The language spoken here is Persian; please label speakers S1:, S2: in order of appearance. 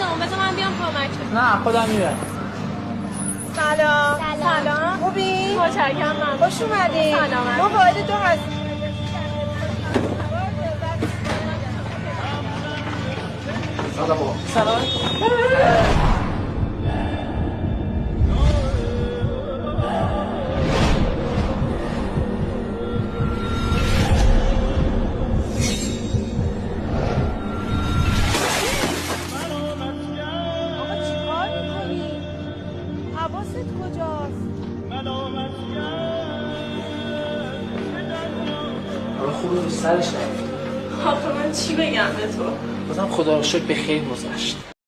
S1: خودمون، بذار من بیام کمک.
S2: نه خودم میرم.
S3: سلام. خوبی؟
S1: متشکرم. من
S3: خوش اومدی.
S1: سلامت.
S3: ما واحد تو هستیم.
S2: سلام.
S3: حواست کجاست؟
S2: حالا خوبه رو سرش نرفت.
S1: آخه من چی بگم به تو؟
S2: بازم خدا رو شکر به خیر گذشت.